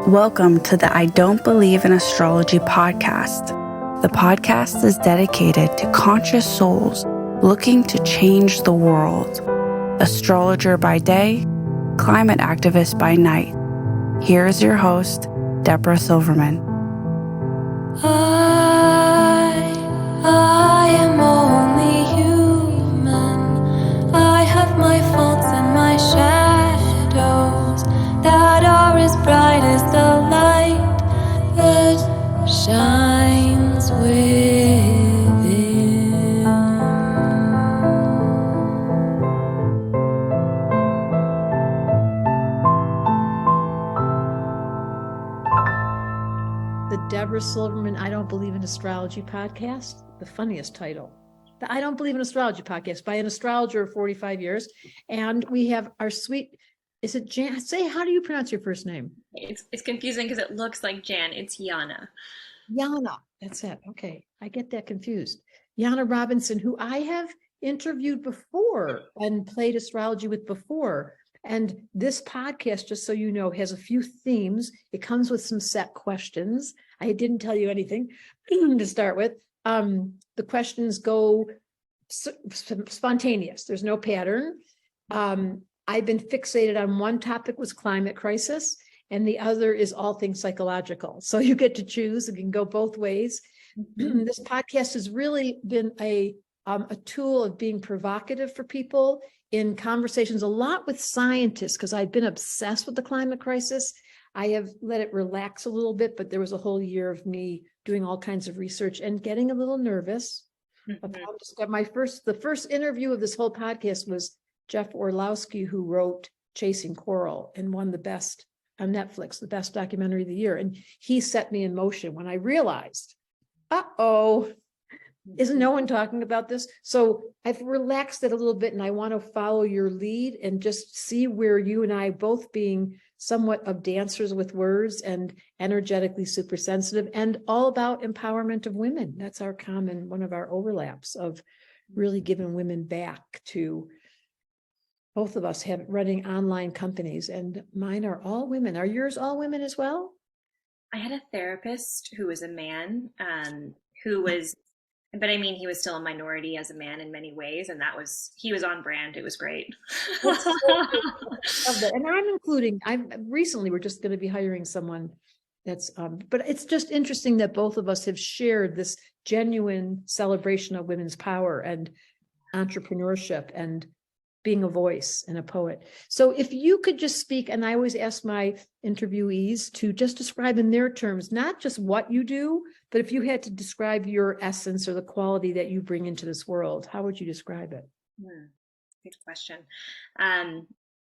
Welcome to the I Don't Believe in Astrology podcast. The podcast is dedicated to conscious souls looking to change the world. Astrologer by day, climate activist by night. Here is your host, Debra Silverman. I am only human. I have my faults and my shadows that are as bright as the light that shines within. The Debra Silverman I Don't Believe in Astrology podcast, the funniest title. The I Don't Believe in Astrology podcast by an astrologer of 45 years. And we have our sweet, is it Jan? Say, how do you pronounce your first name? It's confusing because it looks like Jan. It's Janne. Janne. That's it. Okay. I get that confused. Janne Robinson, who I have interviewed before and played astrology with before. And this podcast, just so you know, has a few themes. It comes with some set questions. I didn't tell you anything to start with. The questions go spontaneous. There's no pattern. I've been fixated on one topic was climate crisis, and the other is all things psychological. So you get to choose. It can go both ways. This podcast has really been a tool of being provocative for people in conversations, a lot with scientists, because I've been obsessed with the climate crisis. I have let it relax a little bit, but there was a whole year of me doing all kinds of research and getting a little nervous. The first interview of this whole podcast was Jeff Orlowski, who wrote Chasing Coral and won the best on Netflix, the best documentary of the year. And he set me in motion when I realized, isn't no one talking about this? So I've relaxed it a little bit, and I want to follow your lead and just see where you and I, both being somewhat of dancers with words and energetically super sensitive and all about empowerment of women. That's our common, one of our overlaps of really giving women back to. Both of us have running online companies, and mine are all women. Are yours all women as well? I had a therapist who was a man, who was, but I mean, he was still a minority as a man in many ways, and he was on brand. It was great. And recently we're just going to be hiring someone that's, but it's just interesting that both of us have shared this genuine celebration of women's power and entrepreneurship and being a voice and a poet. So if you could just speak, and I always ask my interviewees to just describe in their terms, not just what you do, but if you had to describe your essence or the quality that you bring into this world, how would you describe it? Good question.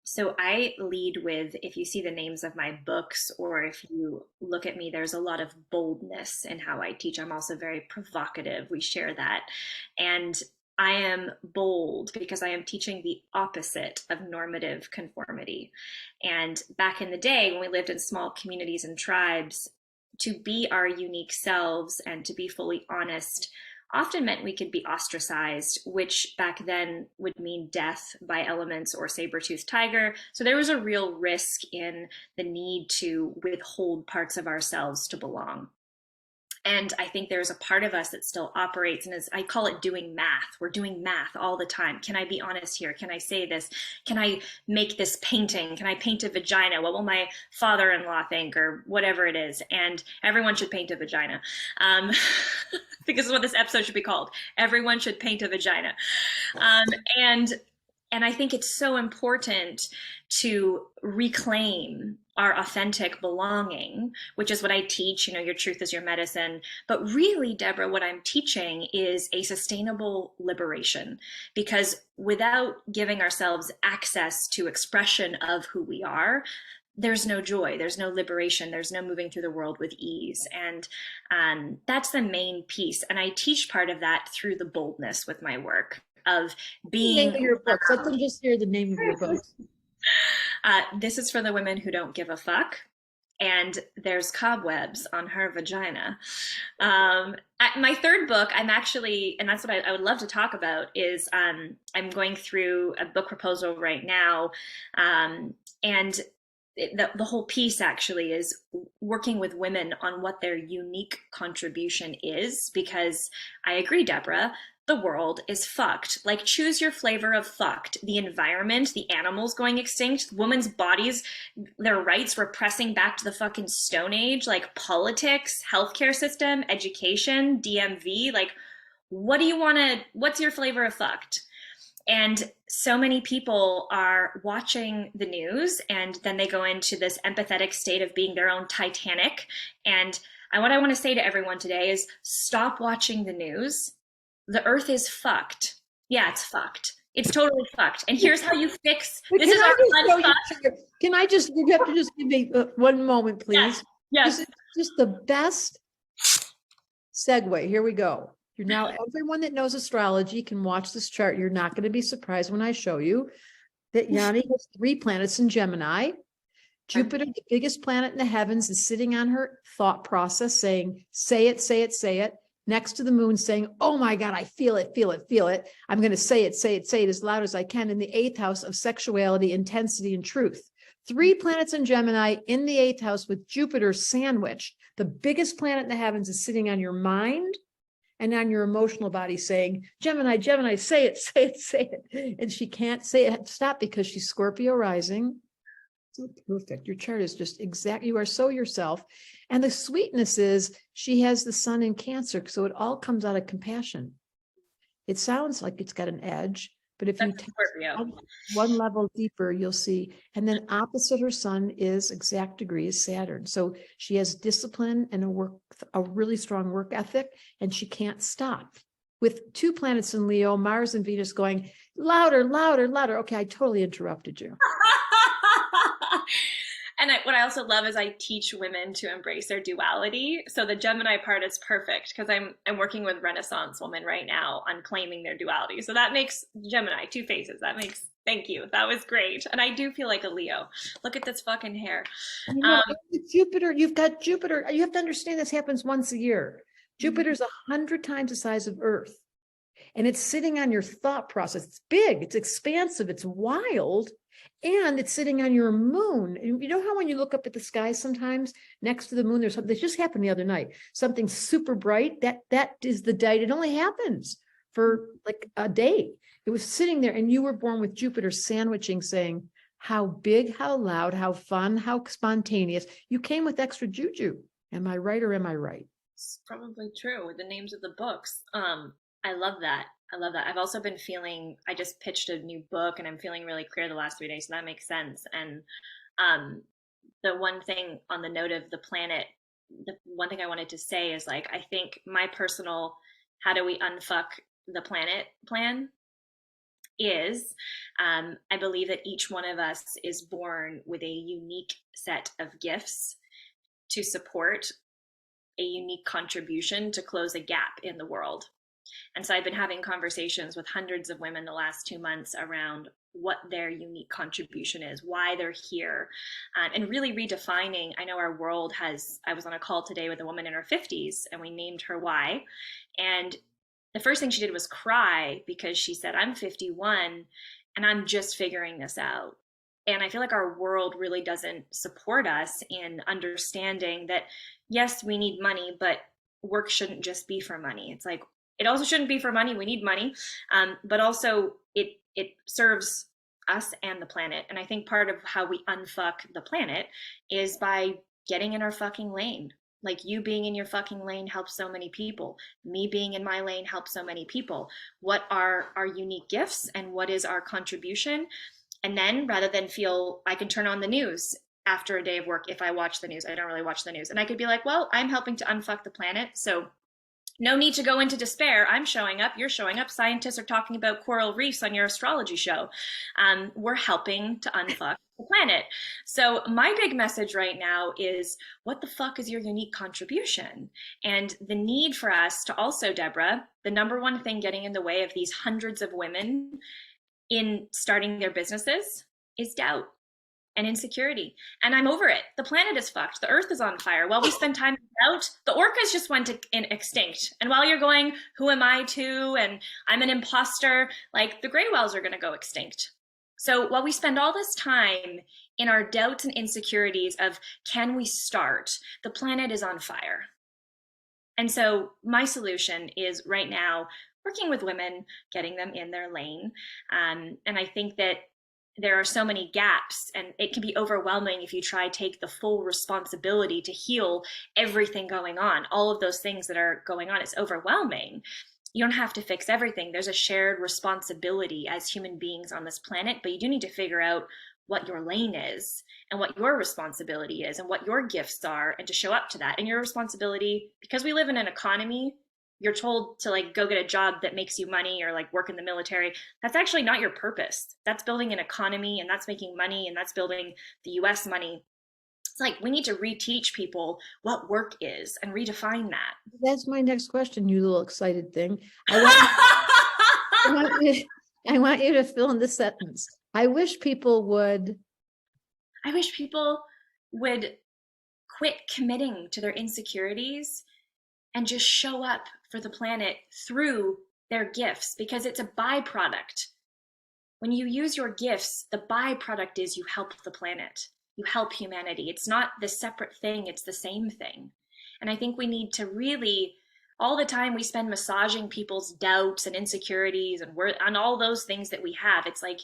So I lead with, if you see the names of my books, or if you look at me, there's a lot of boldness in how I teach. I'm also very provocative. We share that. And I am bold because I am teaching the opposite of normative conformity. And back in the day, when we lived in small communities and tribes, to be our unique selves and to be fully honest often meant we could be ostracized, which back then would mean death by elements or saber-toothed tiger. So there was a real risk in the need to withhold parts of ourselves to belong. And I think there's a part of us that still operates, and I call it doing math. We're doing math all the time. Can I be honest here? Can I say this? Can I make this painting? Can I paint a vagina? What will my father-in-law think, or whatever it is? And everyone should paint a vagina. Because is what this episode should be called. Everyone should paint a vagina. And I think it's so important to reclaim our authentic belonging, which is what I teach. Your truth is your medicine. But really, Debra, what I'm teaching is a sustainable liberation, because without giving ourselves access to expression of who we are, there's no joy, there's no liberation, there's no moving through the world with ease. And that's the main piece. And I teach part of that through the boldness with my work of being. The name of your book. Let them just hear the name of your book. This is for the women who don't give a fuck. And there's cobwebs on her vagina. My third book, I'm actually, and that's what I would love to talk about, is I'm going through a book proposal right now. And the whole piece actually is working with women on what their unique contribution is, because I agree, Debra, the world is fucked. Like, choose your flavor of fucked. The environment, the animals going extinct, women's bodies, their rights repressing back to the fucking Stone Age, like politics, healthcare system, education, DMV. Like, what's your flavor of fucked? And so many people are watching the news, and then they go into this empathetic state of being their own Titanic. And what I want to say to everyone today is stop watching the news. The earth is fucked. Yeah, it's fucked. It's totally fucked. And here's how you fix. This is our unfucked. Can I just, you have to just give me one moment, please? Yes. This is just the best segue. Here we go. You're now, everyone that knows astrology can watch this chart. You're not going to be surprised when I show you that Janne has 3 planets in Gemini. Jupiter, the biggest planet in the heavens, is sitting on her thought process saying, say it, say it, say it. Next to the moon saying, oh my God, I feel it, feel it, feel it. I'm going to say it, say it, say it as loud as I can, in the 8th house of sexuality, intensity, and truth. 3 planets in Gemini in the 8th house with Jupiter sandwiched. The biggest planet in the heavens is sitting on your mind and on your emotional body saying, Gemini, Gemini, say it, say it, say it. And she can't say it, stop, because she's Scorpio rising. So perfect. Your chart is just exact. You are so yourself. And the sweetness is she has the sun in Cancer. So it all comes out of compassion. It sounds like it's got an edge, but if you take one level deeper, you'll see. And then opposite her sun is exact degrees Saturn. So she has discipline and a really strong work ethic, and she can't stop. With 2 planets in Leo, Mars and Venus going louder, louder, louder. Okay, I totally interrupted you. And what I also love is I teach women to embrace their duality. So the Gemini part is perfect because I'm working with Renaissance women right now on claiming their duality. So that makes Gemini 2 faces. Thank you. That was great. And I do feel like a Leo. Look at this fucking hair. Jupiter, you've got Jupiter. You have to understand this happens once a year. Jupiter's 100 times the size of Earth. And it's sitting on your thought process. It's big, it's expansive, it's wild. And it's sitting on your moon. And you know how when you look up at the sky sometimes next to the moon, there's something that just happened the other night, something super bright. That is the date. It only happens for like a day. It was sitting there, and you were born with Jupiter sandwiching, saying, how big, how loud, how fun, how spontaneous. You came with extra juju. Am I right or am I right? It's probably true with the names of the books. I love that. I love that. I've also been feeling, I just pitched a new book and I'm feeling really clear the last 3 days. So that makes sense. And the one thing on the note of the planet, the one thing I wanted to say is, like, I think my personal, how do we unfuck the planet plan is, I believe that each one of us is born with a unique set of gifts to support a unique contribution to close a gap in the world. And so I've been having conversations with hundreds of women the last 2 months around what their unique contribution is, why they're here, and really redefining. I know our world has, I was on a call today with a woman in her 50s and we named her why. And the first thing she did was cry because she said, I'm 51 and I'm just figuring this out. And I feel like our world really doesn't support us in understanding that, yes, we need money, but work shouldn't just be for money. It's like, it also shouldn't be for money. We need money, but also it serves us and the planet. And I think part of how we unfuck the planet is by getting in our fucking lane. Like, you being in your fucking lane helps so many people. Me being in my lane helps so many people. What are our unique gifts and what is our contribution? And then, rather than feel, I can turn on the news after a day of work. If I watch the news, I don't really watch the news. And I could be like, well, I'm helping to unfuck the planet. So no need to go into despair. I'm showing up. You're showing up. Scientists are talking about coral reefs on your astrology show. We're helping to unfuck the planet. So my big message right now is, what the fuck is your unique contribution? And the need for us to also, Debra, the number one thing getting in the way of these hundreds of women in starting their businesses is doubt and insecurity. And I'm over it. The planet is fucked. The earth is on fire. While we spend time in doubt, the orcas just went extinct. And while you're going, who am I to? And I'm an imposter, like, the gray whales are going to go extinct. So while we spend all this time in our doubts and insecurities of, can we start? The planet is on fire. And so my solution is right now working with women, getting them in their lane. And I think that there are so many gaps, and it can be overwhelming if you try to take the full responsibility to heal everything going on, all of those things that are going on. It's overwhelming. You don't have to fix everything. There's a shared responsibility as human beings on this planet, but you do need to figure out what your lane is and what your responsibility is and what your gifts are, and to show up to that. And your responsibility, because we live in an economy, you're told to like go get a job that makes you money or like work in the military. That's actually not your purpose. That's building an economy, and that's making money, and that's building the US money. It's like we need to reteach people what work is and redefine that. That's my next question, you little excited thing. I want you to fill in this sentence. I wish people would quit committing to their insecurities and just show up for the planet through their gifts, because it's a byproduct. When you use your gifts, the byproduct is you help the planet, you help humanity. It's not the separate thing, it's the same thing. And I think we need to really, all the time we spend massaging people's doubts and insecurities and on all those things that we have. It's like,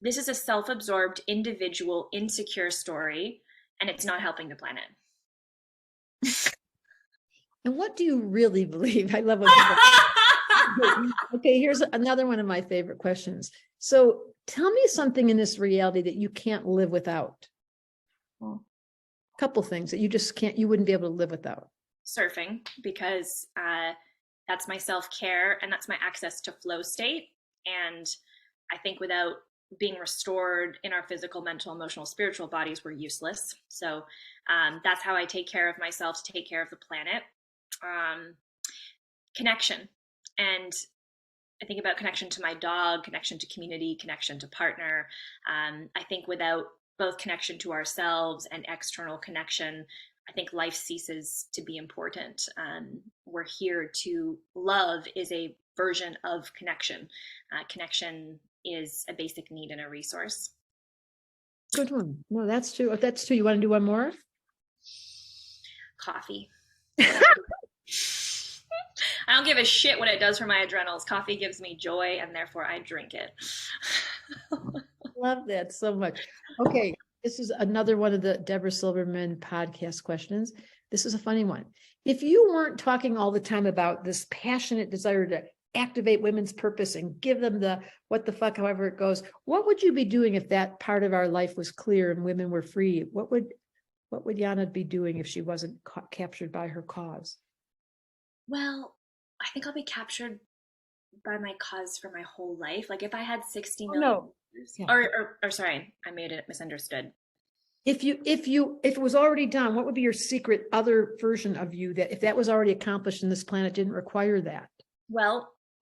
this is a self-absorbed, individual, insecure story, and it's not helping the planet. And what do you really believe? I love what okay, here's another one of my favorite questions. So tell me something in this reality that you can't live without. A couple things that you just can't, you wouldn't be able to live without. Surfing, because that's my self-care and that's my access to flow state. And I think without being restored in our physical, mental, emotional, spiritual bodies, we're useless. So that's how I take care of myself, to take care of the planet. Connection. And I think about connection to my dog, connection to community, connection to partner. I think without both connection to ourselves and external connection, I think life ceases to be important. We're here to love is a version of connection. Connection is a basic need and a resource. Good one. No, that's true. That's true. You want to do one more? Coffee. I don't give a shit what it does for my adrenals. Coffee gives me joy, and therefore I drink it. Love that so much. Okay, this is another one of the Debra Silverman podcast questions. This is a funny one. If you weren't talking all the time about this passionate desire to activate women's purpose and give them the what the fuck, however it goes, what would you be doing if that part of our life was clear and women were free? What would Janne be doing if she wasn't captured by her cause? Well, I think I'll be captured by my cause for my whole life. Like if I had 60 million, yeah. or sorry, I made it misunderstood. If it was already done, what would be your secret other version of you that if that was already accomplished and this planet didn't require that? Well,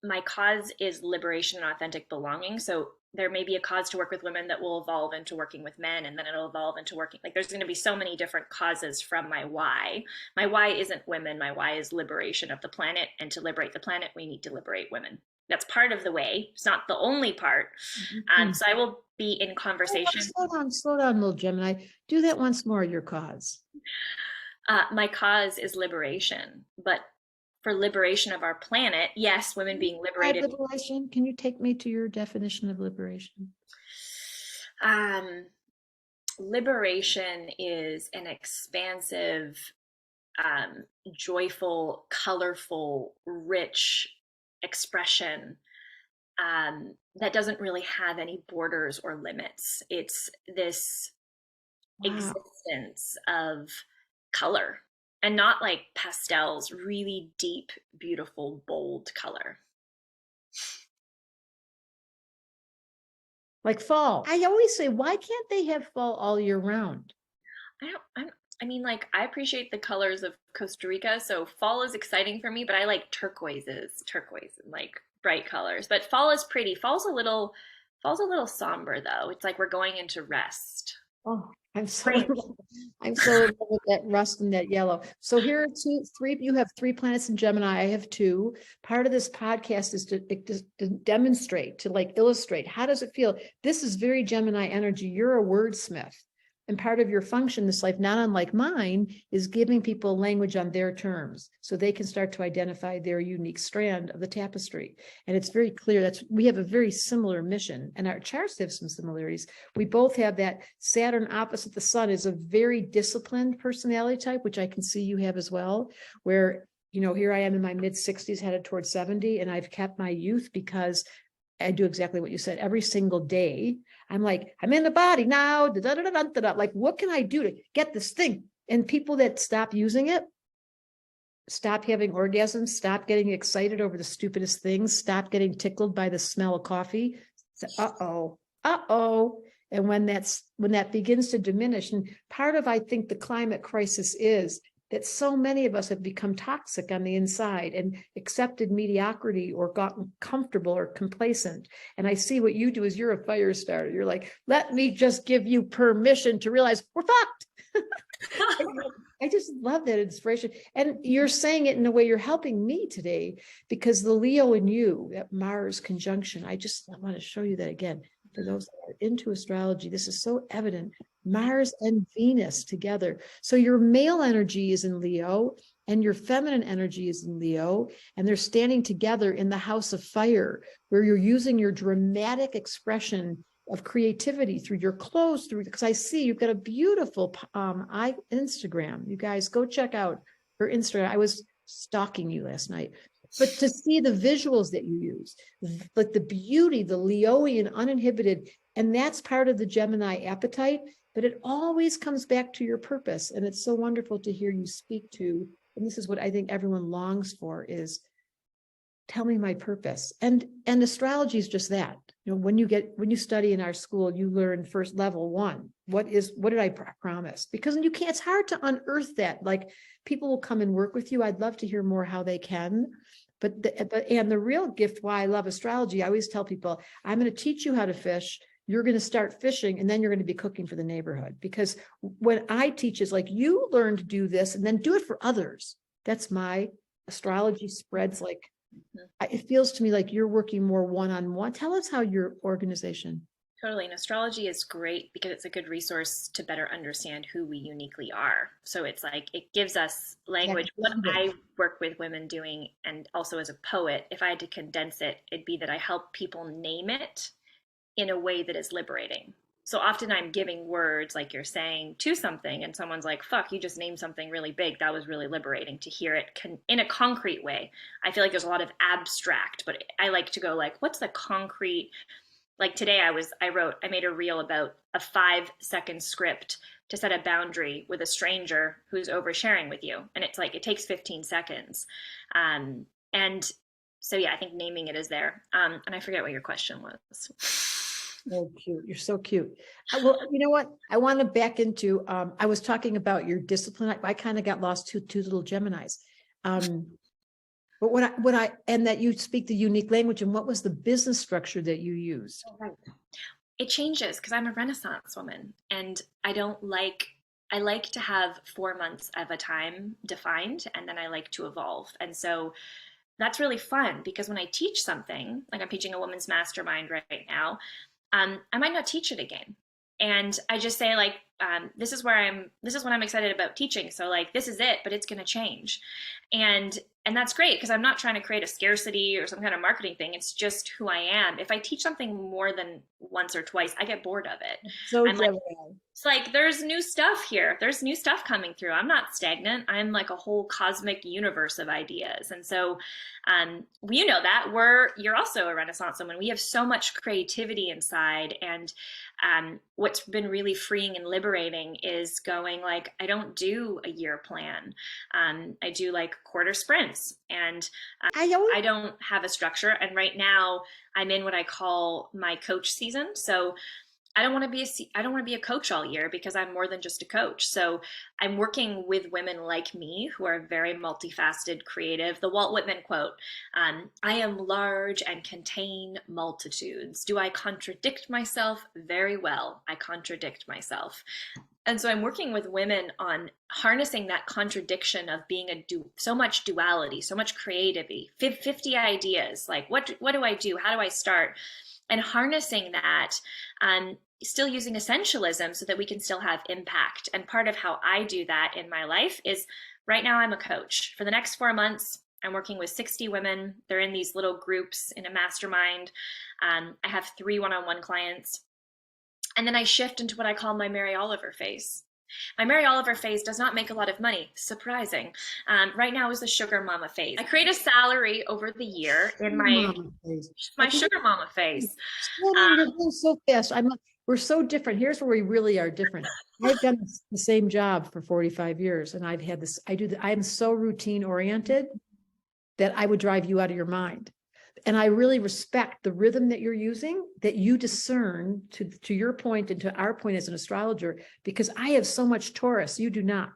my cause is liberation and authentic belonging. So there may be a cause to work with women that will evolve into working with men, and then it'll evolve into working, like there's going to be so many different causes from my why. My why isn't women. My why is liberation of the planet. And to liberate the planet, we need to liberate women. That's part of the way. It's not the only part. So I will be in conversation. Slow down, little Gemini. Do that once more, your cause. My cause is liberation, but for liberation of our planet, yes, women being liberated. Liberation. Can you take me to your definition of liberation? Liberation is an expansive, joyful, colorful, rich expression that doesn't really have any borders or limits. It's this existence of color. And not like pastels, really deep, beautiful, bold color. Like fall. I always say, why can't they have fall all year round? I mean, like, I appreciate the colors of Costa Rica, so fall is exciting for me, but I like turquoise and like bright colors. But fall is pretty. Fall's a little somber though. It's like we're going into rest. Oh, I'm so, Great. I'm so in love with that rust and that yellow. So here are three, you have 3 planets in Gemini. I have 2. Part of this podcast is to demonstrate, to like illustrate, how does it feel? This is very Gemini energy. You're a wordsmith. And part of your function this life, not unlike mine, is giving people language on their terms so they can start to identify their unique strand of the tapestry. And it's very clear we have a very similar mission, and our charts have some similarities. We both have that Saturn opposite the sun is a very disciplined personality type, which I can see you have as well, where, here I am in my mid 60s, headed towards 70, and I've kept my youth because I do exactly what you said. Every single day, I'm like, I'm in the body now. Like, what can I do to get this thing? And people that stop using it, stop having orgasms, stop getting excited over the stupidest things, stop getting tickled by the smell of coffee. Uh-oh. And when that begins to diminish, and part of, I think, the climate crisis is that so many of us have become toxic on the inside and accepted mediocrity or gotten comfortable or complacent. And I see what you do is you're a fire starter. You're like, let me just give you permission to realize we're fucked. I just love that inspiration. And you're saying it in a way you're helping me today, because the Leo in you, that Mars conjunction, I want to show you that again. For those that are into astrology, this is so evident. Mars and Venus together. So your male energy is in Leo and your feminine energy is in Leo, and they're standing together in the house of fire, where you're using your dramatic expression of creativity through your clothes, because I see you've got a beautiful Instagram. You guys go check out her Instagram. I was stalking you last night. But to see the visuals that you use, like the beauty, the Leoian, uninhibited, and that's part of the Gemini appetite, but it always comes back to your purpose. And it's so wonderful to hear you speak to, and this is what I think everyone longs for, is tell me my purpose. And astrology is just that. When you study in our school, you learn first level 1. What did I promise? Because it's hard to unearth that. Like, people will come and work with you. I'd love to hear more how they can. But the real gift, why I love astrology, I always tell people, I'm going to teach you how to fish. You're going to start fishing, and then you're going to be cooking for the neighborhood. Because when I teach, is like, you learn to do this and then do it for others. That's my astrology spreads like. It feels to me like you're working more one-on-one. Tell us how your organization. Totally. And astrology is great because it's a good resource to better understand who we uniquely are. So it's like, it gives us language. What I work with women doing, and also as a poet, if I had to condense it, it'd be that I help people name it in a way that is liberating. So often I'm giving words, like you're saying, to something, and someone's like, fuck, you just named something really big. That was really liberating to hear it in a concrete way. I feel like there's a lot of abstract, but I like to go like, what's the concrete? Like today I made a reel about a 5-second script to set a boundary with a stranger who's oversharing with you. And it's like, it takes 15 seconds. And so, yeah, I think naming it is there. And I forget what your question was. Oh, cute. You're so cute. Well, you know what? I want to back into, I was talking about your discipline. I kind of got lost to two little Geminis. But and that you speak the unique language, and what was the business structure that you used? Right. It changes because I'm a Renaissance woman, and I like to have 4 months of a time defined, and then I like to evolve. And so that's really fun, because when I teach something, like I'm teaching a women's mastermind right now, I might not teach it again. And I just say like, this is what I'm excited about teaching. So like, this is it, but it's going to change. And that's great, because I'm not trying to create a scarcity or some kind of marketing thing. It's just who I am. If I teach something more than once or twice, I get bored of it. So it's like, there's new stuff here. There's new stuff coming through. I'm not stagnant. I'm like a whole cosmic universe of ideas. And so, you know that you're also a Renaissance woman. We have so much creativity inside. And what's been really freeing and liberating is going like, I don't do a year plan. I do like quarter sprints, and I don't have a structure. And right now I'm in what I call my coach season. So I don't want to be I don't want to be a coach all year because I'm more than just a coach. So I'm working with women like me who are very multifaceted, creative. The Walt Whitman quote, I am large and contain multitudes. Do I contradict myself? Very well. I contradict myself. And so I'm working with women on harnessing that contradiction of being so much duality, so much creativity, 50 ideas. Like, what do I do? How do I start? And harnessing that, still using essentialism so that we can still have impact. And part of how I do that in my life is right now I'm a coach. For the next 4 months, I'm working with 60 women. They're in these little groups in a mastermind. I have 3 one-on-one clients. And then I shift into what I call my Mary Oliver phase. My Mary Oliver phase does not make a lot of money. Surprising. Right now is the sugar mama phase. I create a salary over the year in my sugar mama phase. You're going so fast. We're so different. Here's where we really are different. I've done the same job for 45 years, and I've had this. I'm so routine oriented that I would drive you out of your mind. And I really respect the rhythm that you're using, that you discern to your point and to our point as an astrologer, because I have so much Taurus, you do not.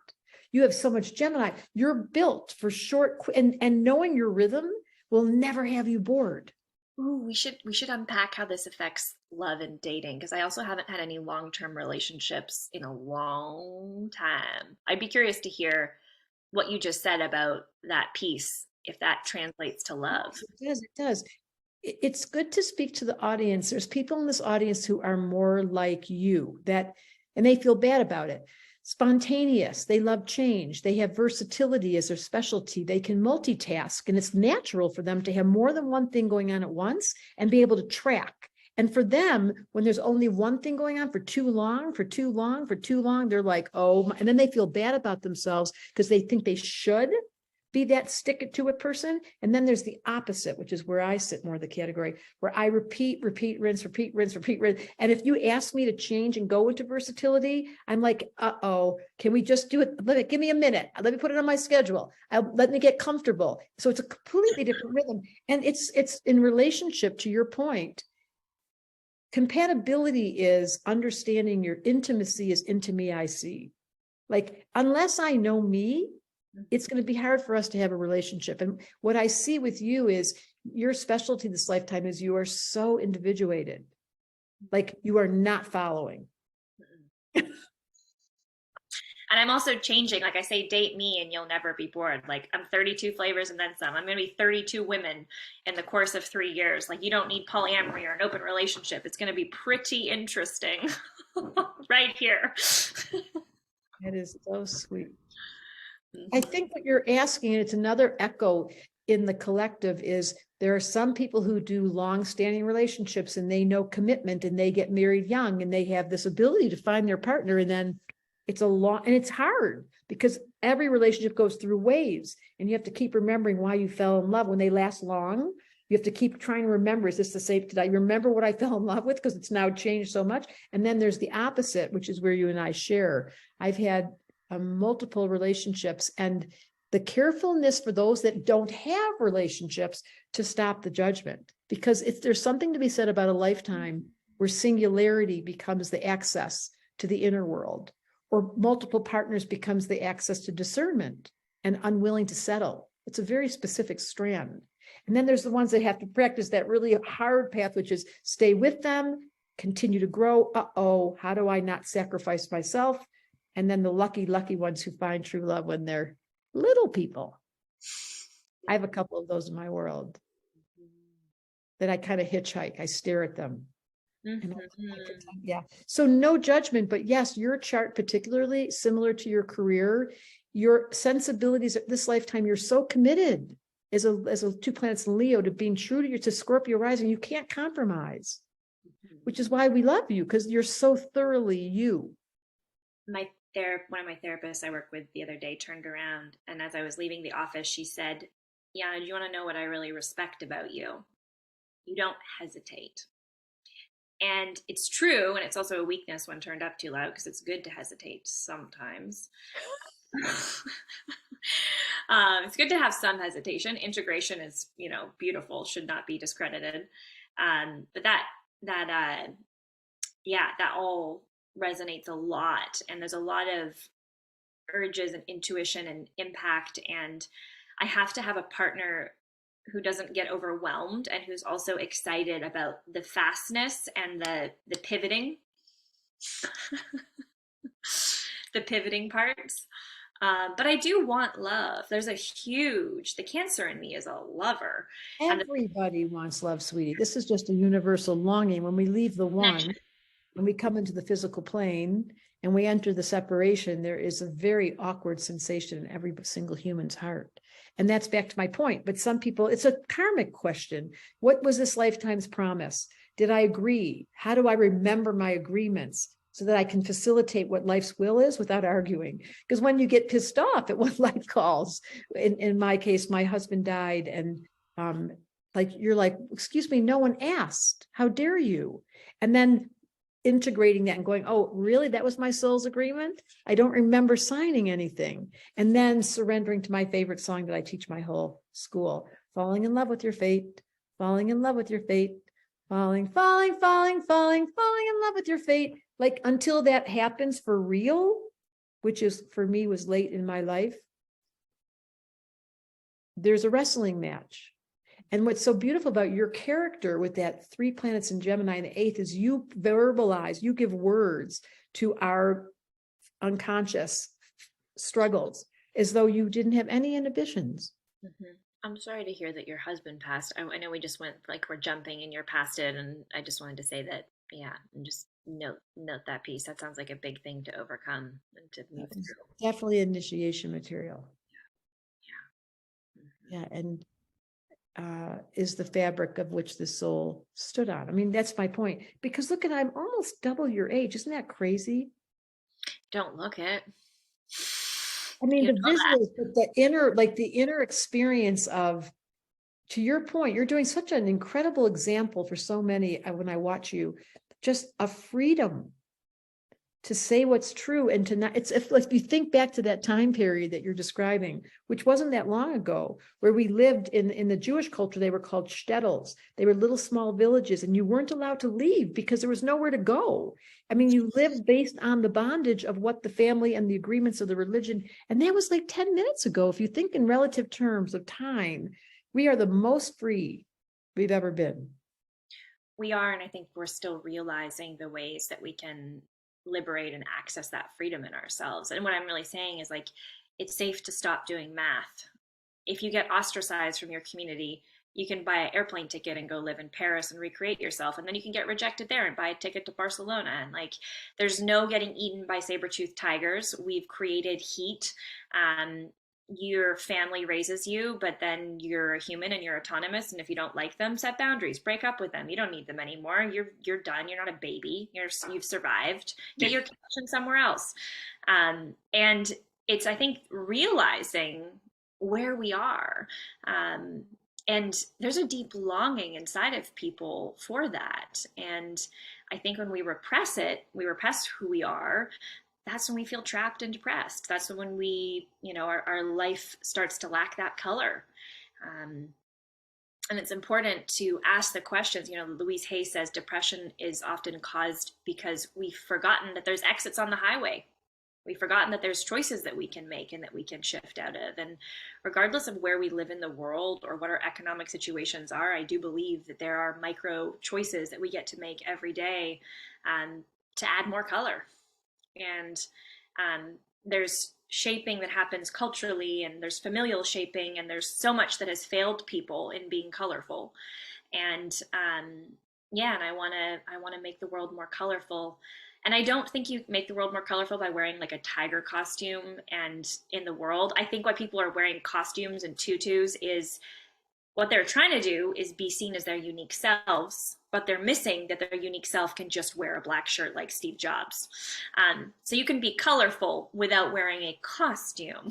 You have so much Gemini. You're built for short, and knowing your rhythm will never have you bored. Ooh, we should unpack how this affects love and dating, because I also haven't had any long-term relationships in a long time. I'd be curious to hear what you just said about that piece, if that translates to love. It does. It's good to speak to the audience. There's people in this audience who are more like you, and they feel bad about it. Spontaneous, they love change, they have versatility as their specialty, they can multitask, and it's natural for them to have more than one thing going on at once and be able to track. And for them, when there's only one thing going on for too long, they're like, oh, and then they feel bad about themselves because they think they should be that stick it to it person. And then there's the opposite, which is where I sit more the category, where I repeat, rinse. And if you ask me to change and go into versatility, I'm like, can we just do it? Give me a minute. Let me put it on my schedule. Let me get comfortable. So it's a completely different rhythm. And it's in relationship to your point. Compatibility is understanding your intimacy is into me, I see. Like, unless I know me, it's going to be hard for us to have a relationship. And what I see with you is your specialty this lifetime is you are so individuated. Like, you are not following. And I'm also changing. Like I say, date me and you'll never be bored. Like, I'm 32 flavors and then some. I'm going to be 32 women in the course of 3 years. Like, you don't need polyamory or an open relationship. It's going to be pretty interesting right here. That is so sweet. I think what you're asking, and it's another echo in the collective, is there are some people who do long-standing relationships and they know commitment and they get married young and they have this ability to find their partner, and then it's and it's hard because every relationship goes through waves and you have to keep remembering why you fell in love when they last long. You have to keep trying to remember, is this the same? Did I remember what I fell in love with? Because it's now changed so much. And then there's the opposite, which is where you and I share. I've had multiple relationships, and the carefulness for those that don't have relationships to stop the judgment, because there's something to be said about a lifetime where singularity becomes the access to the inner world, or multiple partners becomes the access to discernment and unwilling to settle. It's a very specific strand. And then there's the ones that have to practice that really hard path, which is stay with them, continue to grow. How do I not sacrifice myself? And then the lucky ones who find true love when they're little people. I have a couple of those in my world that I kind of hitchhike. I stare at them. And yeah. So no judgment, but yes, your chart, particularly similar to your career, your sensibilities at this lifetime, you're so committed as a 2 planets in Leo to being true to Scorpio rising. You can't compromise, which is why we love you, because you're so thoroughly you. One of my therapists I worked with the other day turned around, and as I was leaving the office, she said, Janne, do you want to know what I really respect about you? You don't hesitate. And it's true, and it's also a weakness when turned up too loud, because it's good to hesitate sometimes. It's good to have some hesitation. Integration is, beautiful, should not be discredited. But that yeah, that all resonates a lot. And there's a lot of urges and intuition and impact. And I have to have a partner who doesn't get overwhelmed and who's also excited about the fastness and the pivoting, the pivoting parts. But I do want love. There's the Cancer in me is a lover. Everybody wants love, sweetie. This is just a universal longing. When we leave the one, when we come into the physical plane and we enter the separation, there is a very awkward sensation in every single human's heart. And that's back to my point. But some people, it's a karmic question. What was this lifetime's promise? Did I agree? How do I remember my agreements so that I can facilitate what life's will is without arguing? Because when you get pissed off at what life calls, in my case, my husband died, and like, you're like, excuse me, no one asked. How dare you? And then integrating that and going, oh, really? That was my soul's agreement? I don't remember signing anything. And then surrendering to my favorite song that I teach my whole school, falling in love with your fate, falling in love with your fate, falling in love with your fate. Like, until that happens for real, which is, for me, was late in my life, there's a wrestling match. And what's so beautiful about your character with that 3 planets in Gemini and the 8th is you verbalize, you give words to our unconscious struggles as though you didn't have any inhibitions. Mm-hmm. I'm sorry to hear that your husband passed. I know we just went, like, we're jumping and you're past it. And I just wanted to say that, yeah, and just note that piece. That sounds like a big thing to overcome and to move through. Definitely initiation material. Yeah. Mm-hmm. Yeah. And is the fabric of which the soul stood on. I mean, that's my point. Because look at, I'm almost double your age. Isn't that crazy? Don't look it. I mean, the visuals, but the inner experience of, to your point, you're doing such an incredible example for so many when I watch you, just a freedom to say what's true and to not, if you think back to that time period that you're describing, which wasn't that long ago, where we lived in the Jewish culture, they were called shtetls. They were little small villages, and you weren't allowed to leave because there was nowhere to go. I mean, you lived based on the bondage of what the family and the agreements of the religion. And that was like 10 minutes ago. If you think in relative terms of time, we are the most free we've ever been. We are, and I think we're still realizing the ways that we can liberate and access that freedom in ourselves. And what I'm really saying is, like, it's safe to stop doing math. If you get ostracized from your community, you can buy an airplane ticket and go live in Paris and recreate yourself. And then you can get rejected there and buy a ticket to Barcelona. And, like, there's no getting eaten by saber-toothed tigers. We've created heat. Your family raises you, but then you're a human and you're autonomous. And if you don't like them, set boundaries, break up with them. You don't need them anymore. You're done. You're not a baby. You've survived. Get your connection somewhere else. And it's, I think, realizing where we are. And there's a deep longing inside of people for that. And I think when we repress it, we repress who we are. That's when we feel trapped and depressed. That's when we, our life starts to lack that color. And it's important to ask the questions. Louise Hay says depression is often caused because we've forgotten that there's exits on the highway. We've forgotten that there's choices that we can make and that we can shift out of. And regardless of where we live in the world or what our economic situations are, I do believe that there are micro choices that we get to make every day to add more color. And there's shaping that happens culturally, and there's familial shaping, and there's so much that has failed people in being colorful. And and I want to make the world more colorful. And I don't think you make the world more colorful by wearing, like, a tiger costume and in the world. I think why people are wearing costumes and tutus is what they're trying to do is be seen as their unique selves, but they're missing that their unique self can just wear a black shirt like Steve Jobs. So you can be colorful without wearing a costume.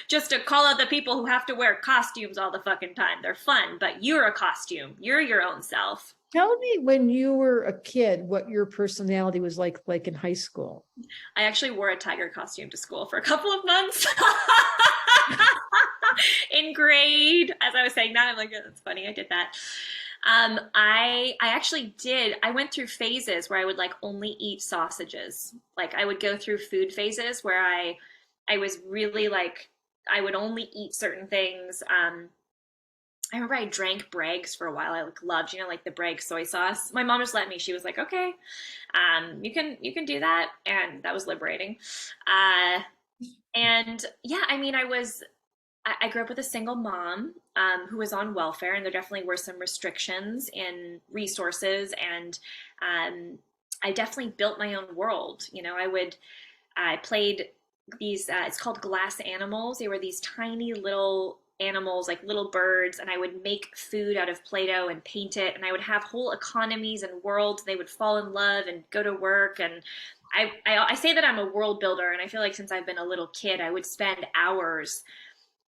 Just to call out the people who have to wear costumes all the fucking time. They're fun, but you're a costume. You're your own self. Tell me, when you were a kid, what your personality was like in high school. I actually wore a tiger costume to school for a couple of months. In grade, as I was saying that, I'm like, that's funny, I did that. I actually did. I went through phases where I would like only eat sausages. Like I would go through food phases where I was really like I would only eat certain things. I remember I drank Bragg's for a while. I like loved, like the Bragg soy sauce. My mom just let me. She was like, "Okay, you can do that," and that was liberating. Uh, and yeah, I mean, I grew up with a single mom who was on welfare, and there definitely were some restrictions in resources, and I definitely built my own world. I played these, it's called glass animals. They were these tiny little animals, like little birds, and I would make food out of Play-Doh and paint it, and I would have whole economies and worlds. They would fall in love and go to work, and I say that I'm a world builder, and I feel like since I've been a little kid, I would spend hours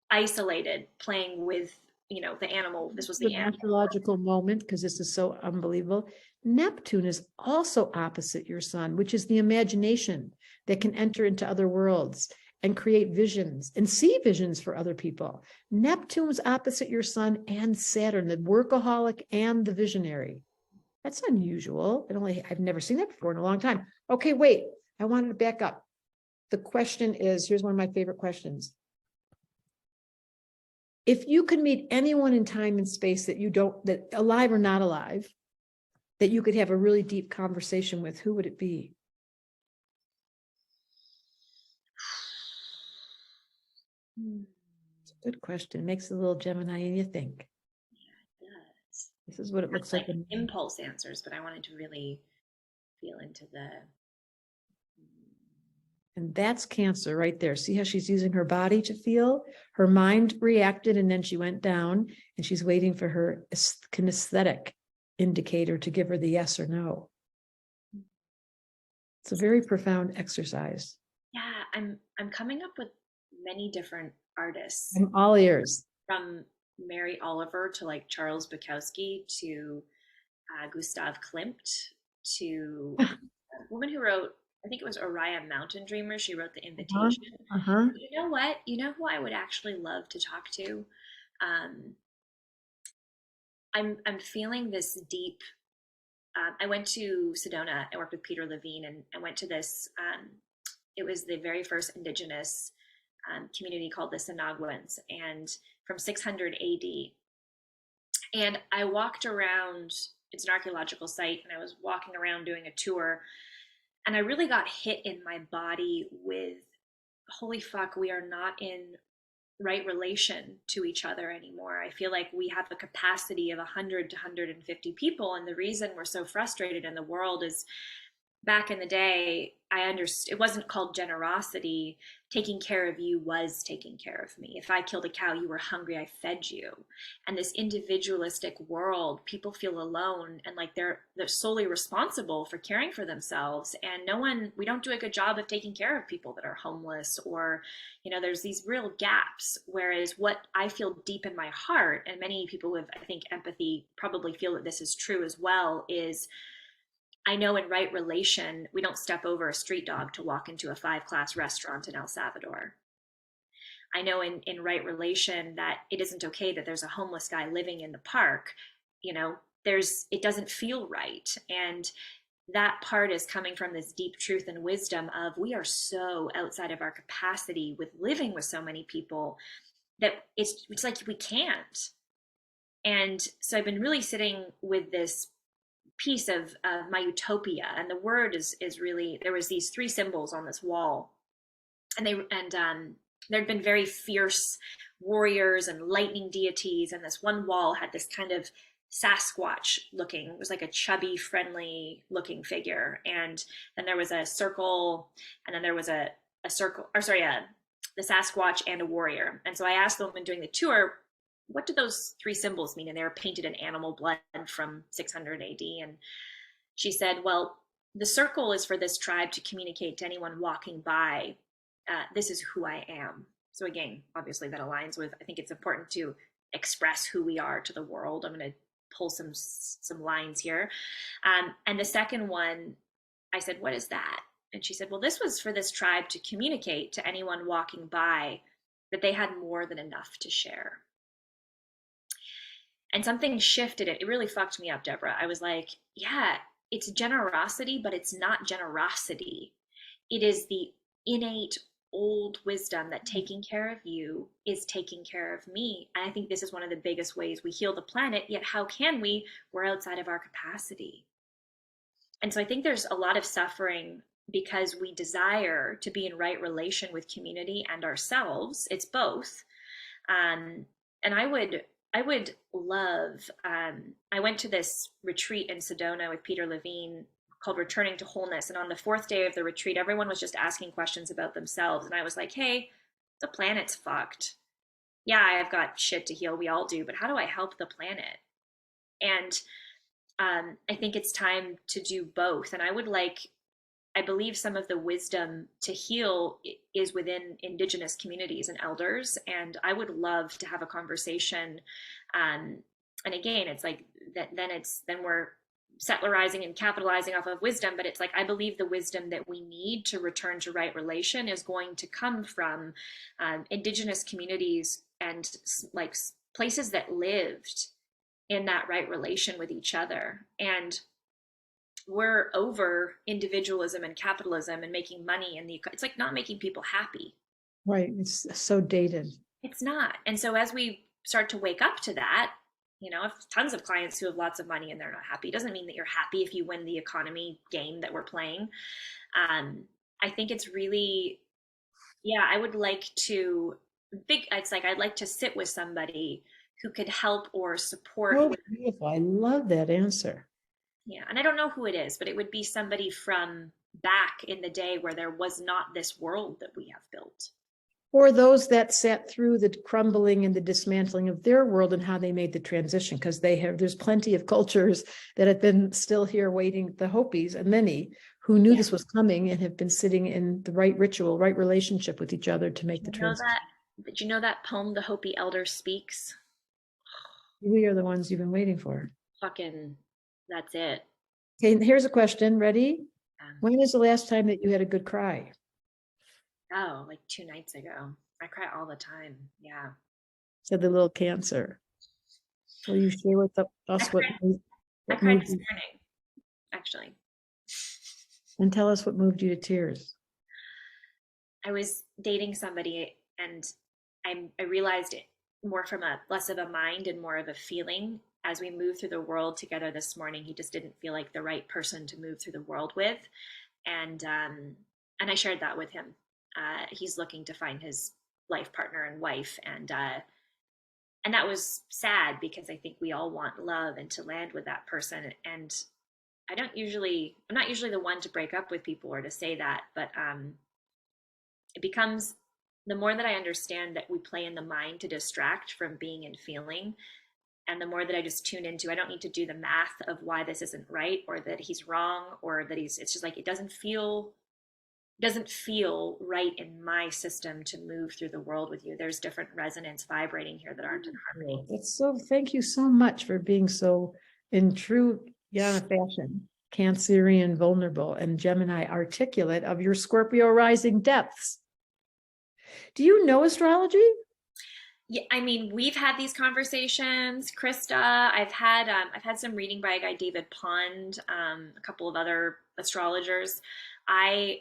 isolated playing with the animal. This was An the animal. astrological moment, because this is so unbelievable. Neptune is also opposite your sun, which is the imagination that can enter into other worlds and create visions and see visions for other people. Neptune's opposite your sun and Saturn, the workaholic and the visionary. That's unusual. I've never seen that before in a long time. Okay, wait, I wanted to back up. The question is, here's one of my favorite questions. If you could meet anyone in time and space that alive or not alive, that you could have a really deep conversation with, who would it be? It's a good question. It makes a little Gemini in you think. Yeah, it does. This is what it looks like. Impulse answers, but I wanted to really feel into the. And that's Cancer right there. See how she's using her body to feel? Her mind reacted and then she went down, and she's waiting for her kinesthetic indicator to give her the yes or no. It's a very profound exercise. Yeah, I'm coming up with many different artists. I'm all ears. From Mary Oliver to like Charles Bukowski to Gustav Klimt to a woman who wrote, I think it was Orion Mountain Dreamer. She wrote The Invitation. You know what? You know who I would actually love to talk to? I'm feeling this deep. I went to Sedona. I worked with Peter Levine, and I went to this. It was the very first indigenous community called the Sinagwans, and from 600 AD. And I walked around. It's an archaeological site, and I was walking around doing a tour. And I really got hit in my body with, holy fuck, we are not in right relation to each other anymore. I feel like we have a capacity of 100 to 150 people. And the reason we're so frustrated in the world is back in the day, I understood it wasn't called generosity. Taking care of you was taking care of me. If I killed a cow, you were hungry, I fed you. And this individualistic world, people feel alone and like they're solely responsible for caring for themselves. And we don't do a good job of taking care of people that are homeless, or, there's these real gaps. Whereas what I feel deep in my heart, and many people with, I think, empathy probably feel that this is true as well, is I know in right relation, we don't step over a street dog to walk into a 5-class restaurant in El Salvador. I know in right relation that it isn't okay that there's a homeless guy living in the park. It doesn't feel right. And that part is coming from this deep truth and wisdom of we are so outside of our capacity with living with so many people that it's like we can't. And so I've been really sitting with this piece of my utopia, and the word is really, there was these 3 symbols on this wall, and there'd been very fierce warriors and lightning deities, and this one wall had this kind of Sasquatch looking, it was like a chubby, friendly looking figure, and then there was a circle, and then there was a circle, the Sasquatch and a warrior. And so I asked the woman doing the tour, what do those 3 symbols mean? And they were painted in animal blood from 600 AD. And she said, well, the circle is for this tribe to communicate to anyone walking by, this is who I am. So again, obviously that aligns with, I think it's important to express who we are to the world. I'm going to pull some lines here. And the second one, I said, what is that? And she said, well, this was for this tribe to communicate to anyone walking by that they had more than enough to share. And something shifted it. It really fucked me up, Debra. I was like, yeah, it's generosity, but it's not generosity. It is the innate old wisdom that taking care of you is taking care of me. And I think this is one of the biggest ways we heal the planet. Yet how can we? We're outside of our capacity. And so I think there's a lot of suffering because we desire to be in right relation with community and ourselves. It's both. And I would love, I went to this retreat in Sedona with Peter Levine called Returning to Wholeness. And on the fourth day of the retreat, everyone was just asking questions about themselves. And I was like, hey, the planet's fucked. Yeah, I've got shit to heal. We all do. But how do I help the planet? And I think it's time to do both. And I believe some of the wisdom to heal is within Indigenous communities and elders. And I would love to have a conversation. And again, it's like that, then we're settlerizing and capitalizing off of wisdom. But it's like, I believe the wisdom that we need to return to right relation is going to come from Indigenous communities and like places that lived in that right relation with each other. And we're over individualism and capitalism and making money, and it's like not making people happy. Right. It's so dated. It's not. And so as we start to wake up to that, you know, I have tons of clients who have lots of money and they're not happy. It doesn't mean that you're happy if you win the economy game that we're playing. I think it's really, yeah, I would like to I'd like to sit with somebody who could help or support. Oh, beautiful. I love that answer. Yeah. And I don't know who it is, but it would be somebody from back in the day where there was not this world that we have built. Or those that sat through the crumbling and the dismantling of their world and how they made the transition, because there's plenty of cultures that have been still here waiting, the Hopis and many who knew this was coming and have been sitting in the right ritual, right relationship with each other to make the transition. Did you know that poem, The Hopi Elder Speaks? We are the ones you've been waiting for. Fucking, that's it. Okay, here's a question. Ready? When is the last time that you had a good cry? Oh, like 2 nights ago. I cry all the time. Yeah. Said the little Cancer. Will you share with us what I cried this morning, actually. And tell us what moved you to tears. I was dating somebody and I realized it more from less of a mind and more of a feeling. As we moved through the world together this morning, he just didn't feel like the right person to move through the world with. And I shared that with him. He's looking to find his life partner and wife. And that was sad because I think we all want love and to land with that person. And I'm not usually the one to break up with people or to say that, but it becomes, the more that I understand that we play in the mind to distract from being and feeling, and the more that I just tune into, I don't need to do the math of why this isn't right or that he's wrong or that it's just like, it doesn't feel right in my system to move through the world with you. There's different resonance vibrating here that aren't in harmony. Thank you so much for being so in true Janne fashion, Cancerian vulnerable and Gemini articulate of your Scorpio rising depths. Do you know astrology? Yeah, I mean, we've had these conversations, Krista. I've had some reading by a guy, David Pond, a couple of other astrologers. I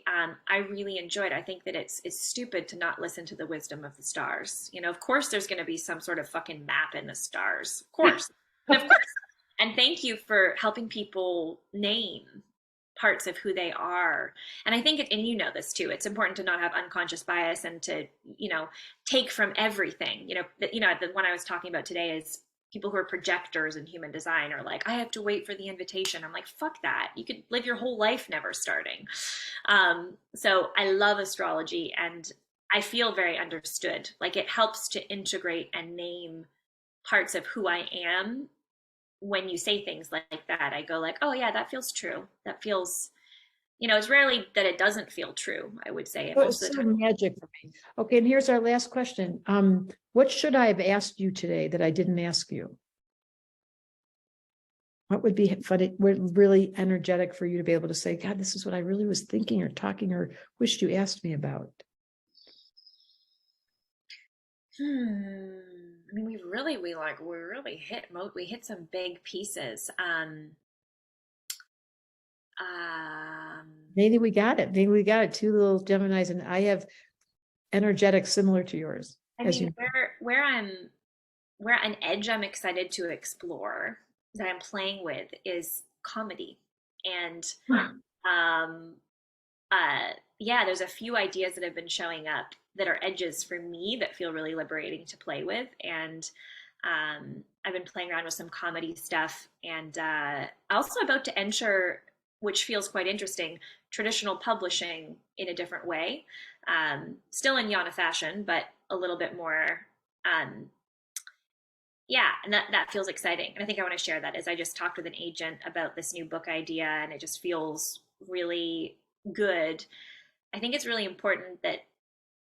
really enjoyed. I think that it's stupid to not listen to the wisdom of the stars. You know, of course, there's going to be some sort of fucking map in the stars, of course, of course. And thank you for helping people name parts of who they are. And I think and you know this too, it's important to not have unconscious bias and to, you know, take from everything. The one I was talking about today is people who are projectors in human design are like, I have to wait for the invitation. I'm like, fuck that. You could live your whole life never starting. So I love astrology and I feel very understood. Like it helps to integrate and name parts of who I am. When you say things like that, I go like, oh yeah, that feels true. That feels, you know, it's rarely that it doesn't feel true, I would say. Most of the time. Magic for me. Okay, and here's our last question. What should I have asked you today that I didn't ask you? What would be funny, really energetic for you to be able to say, God, this is what I really was thinking or talking or wished you asked me about? mean, we really hit some big pieces. Maybe we got it. Maybe we got it. Two little Geminis, and I have energetics similar to yours. I mean, where an edge I'm excited to explore that I'm playing with is comedy. And yeah, there's a few ideas that have been showing up that are edges for me that feel really liberating to play with. And I've been playing around with some comedy stuff, and also about to enter, which feels quite interesting, traditional publishing in a different way. Still in Janne fashion, but a little bit more, yeah, and that feels exciting. And I think I want to share that, as I just talked with an agent about this new book idea, and it just feels really good. I think it's really important that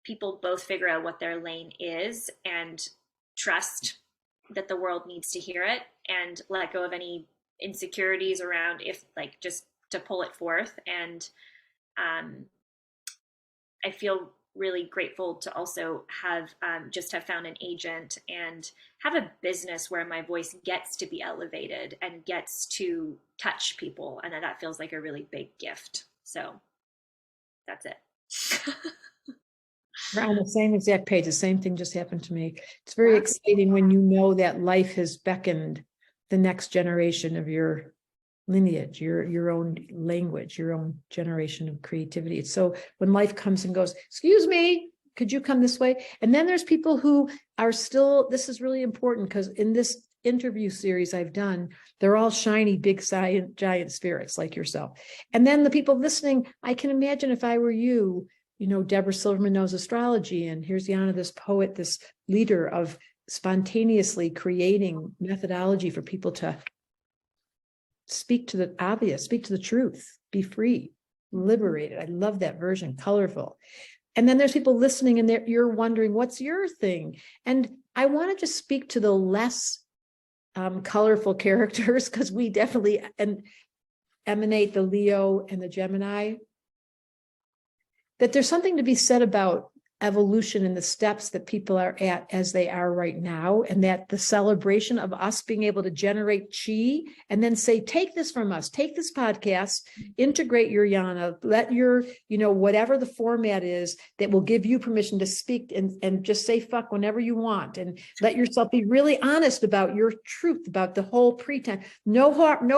people both figure out what their lane is and trust that the world needs to hear it, and let go of any insecurities around, if like, just to pull it forth. And I feel really grateful to also have found an agent and have a business where my voice gets to be elevated and gets to touch people, and that feels like a really big gift. So that's it. We're on the same exact page. The same thing just happened to me. It's very exciting when you know that life has beckoned the next generation of your lineage, your own language, your own generation of creativity. It's so when life comes and goes, excuse me, could you come this way? And then there's people who are still, this is really important, because in this interview series I've done, they're all shiny, big giant spirits like yourself. And then the people listening, I can imagine if I were you, Debra Silverman knows astrology, and here's Janne, this poet, this leader of spontaneously creating methodology for people to speak to the obvious, speak to the truth, be free, liberated. I love that version, colorful. And then there's people listening, and you're wondering, what's your thing? And I want to just speak to the less colorful characters, because we definitely emanate the Leo and the Gemini. That there's something to be said about evolution and the steps that people are at as they are right now, and that the celebration of us being able to generate chi and then say, take this from us, take this podcast, integrate your Janne, let your, whatever the format is that will give you permission to speak, and just say fuck whenever you want, and let yourself be really honest about your truth, about the whole pretense. No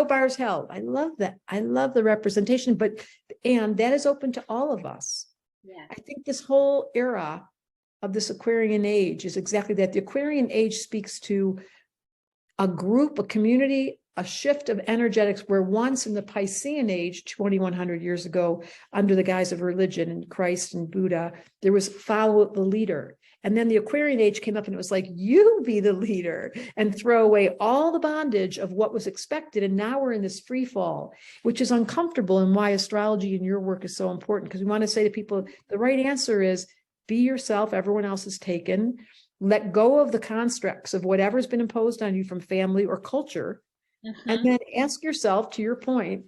bars held. I love that. I love the representation, and that is open to all of us. Yeah. I think this whole era of this Aquarian age is exactly that. The Aquarian age speaks to a group, a community, a shift of energetics, where once in the Piscean age, 2,100 years ago, under the guise of religion and Christ and Buddha, there was follow the leader. And then the Aquarian age came up, and it was like, you be the leader and throw away all the bondage of what was expected. And now we're in this free fall, which is uncomfortable, and why astrology and your work is so important. Because we want to say to people, the right answer is be yourself. Everyone else is taken. Let go of the constructs of whatever's been imposed on you from family or culture. And then ask yourself, to your point,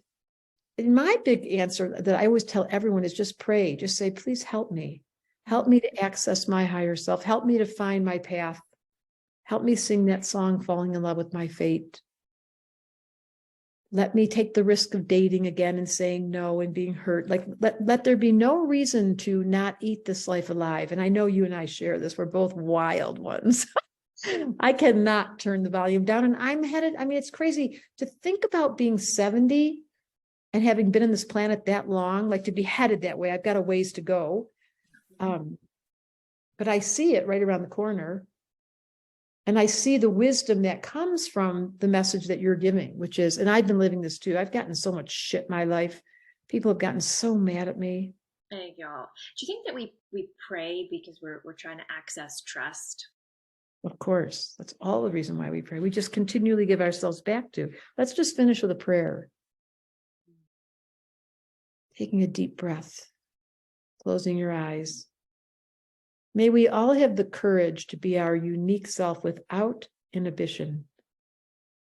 and my big answer that I always tell everyone is just pray. Just say, please help me. Help me to access my higher self. Help me to find my path. Help me sing that song, falling in love with my fate. Let me take the risk of dating again and saying no and being hurt. Like, let there be no reason to not eat this life alive. And I know you and I share this. We're both wild ones. I cannot turn the volume down, and I'm headed. I mean, it's crazy to think about being 70 and having been on this planet that long, like to be headed that way. I've got a ways to go. But I see it right around the corner, and I see the wisdom that comes from the message that you're giving, which is, and I've been living this too. I've gotten so much shit in my life. People have gotten so mad at me. Hey, y'all. Do you think that we pray because we're trying to access trust? Of course, that's all the reason why we pray. We just continually give ourselves back to. Let's just finish with a prayer. Taking a deep breath, closing your eyes. May we all have the courage to be our unique self without inhibition.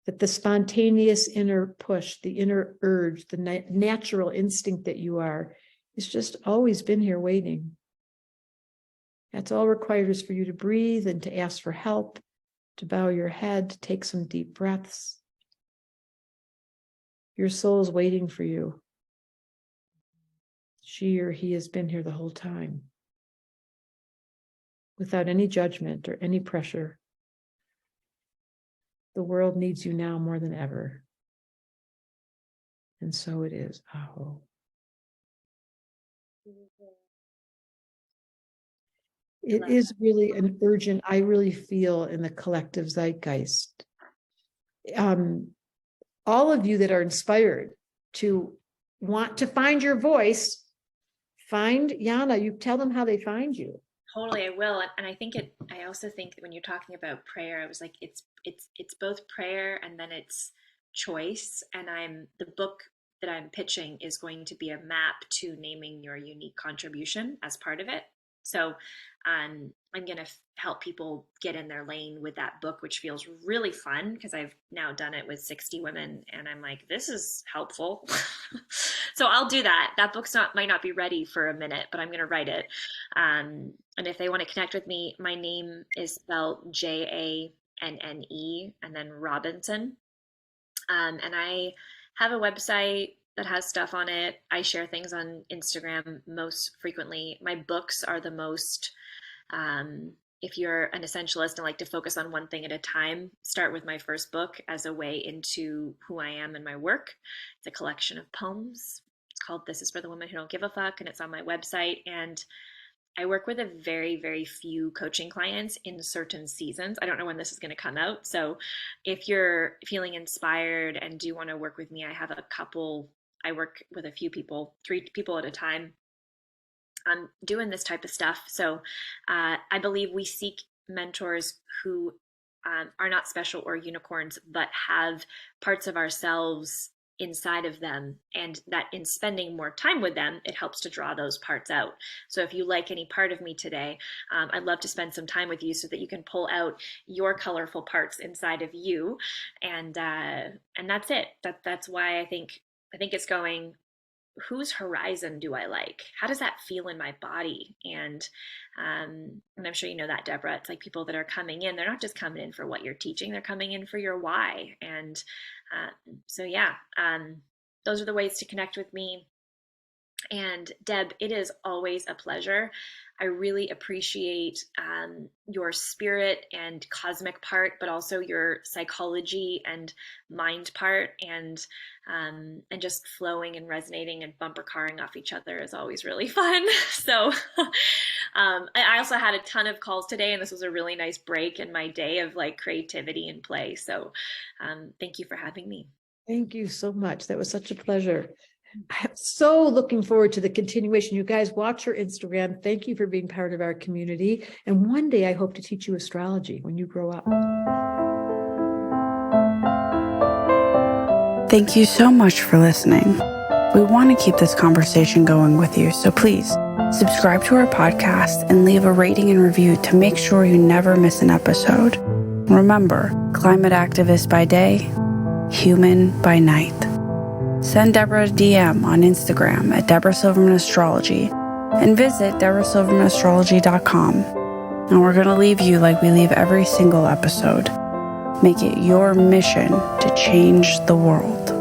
That the spontaneous inner push, the inner urge, the natural instinct that you are, is just always been here waiting. That's all required, is for you to breathe and to ask for help to bow your head, to take some deep breaths. Your soul is waiting for you. She or he has been here the whole time, without any judgment or any pressure. The world needs you now more than ever. And so it is. Aho. It is really an urgent, I really feel in the collective zeitgeist. All of you that are inspired to want to find your voice, find Janne. You tell them how they find you. Totally, I will. And I also think that when you're talking about prayer, I was like, it's both prayer and then it's choice. And the book that I'm pitching is going to be a map to naming your unique contribution as part of it. So I'm going to help people get in their lane with that book, which feels really fun because I've now done it with 60 women and I'm like, this is helpful. So I'll do that. That book's might not be ready for a minute, but I'm going to write it. And if they want to connect with me, my name is spelled Janne and then Robinson. And I have a website that has stuff on it. I share things on Instagram most frequently. My books are the most, if you're an essentialist and like to focus on one thing at a time, start with my first book as a way into who I am and my work. It's a collection of poems. It's called This Is for the Women Who Don't Give a Fuck, and it's on my website. And I work with a very, very few coaching clients in certain seasons. I don't know when this is going to come out. So if you're feeling inspired and do want to work with me, I have a couple. I work with a few people, 3 people at a time. I'm doing this type of stuff. So I believe we seek mentors who are not special or unicorns, but have parts of ourselves inside of them, and that in spending more time with them, it helps to draw those parts out. So if you like any part of me today, I'd love to spend some time with you so that you can pull out your colorful parts inside of you. And that's it. That's why I think it's going, whose horizon do I like? How does that feel in my body? And I'm sure you know that, Debra. It's like people that are coming in, they're not just coming in for what you're teaching, they're coming in for your why. And so yeah, those are the ways to connect with me. And Deb, it is always a pleasure. I really appreciate your spirit and cosmic part, but also your psychology and mind part, and just flowing and resonating and bumper carring off each other is always really fun. So I also had a ton of calls today, and this was a really nice break in my day of like creativity and play. So thank you for having me. Thank you so much. That was such a pleasure. I'm so looking forward to the continuation. You guys watch her Instagram. Thank you for being part of our community. And one day I hope to teach you astrology when you grow up. Thank you so much for listening. We want to keep this conversation going with you, so please subscribe to our podcast and leave a rating and review to make sure you never miss an episode. Remember, climate activist by day, human by night. Send Debra a DM on Instagram at Debra Silverman Astrology and visit DebraSilvermanAstrology.com. And we're going to leave you like we leave every single episode. Make it your mission to change the world.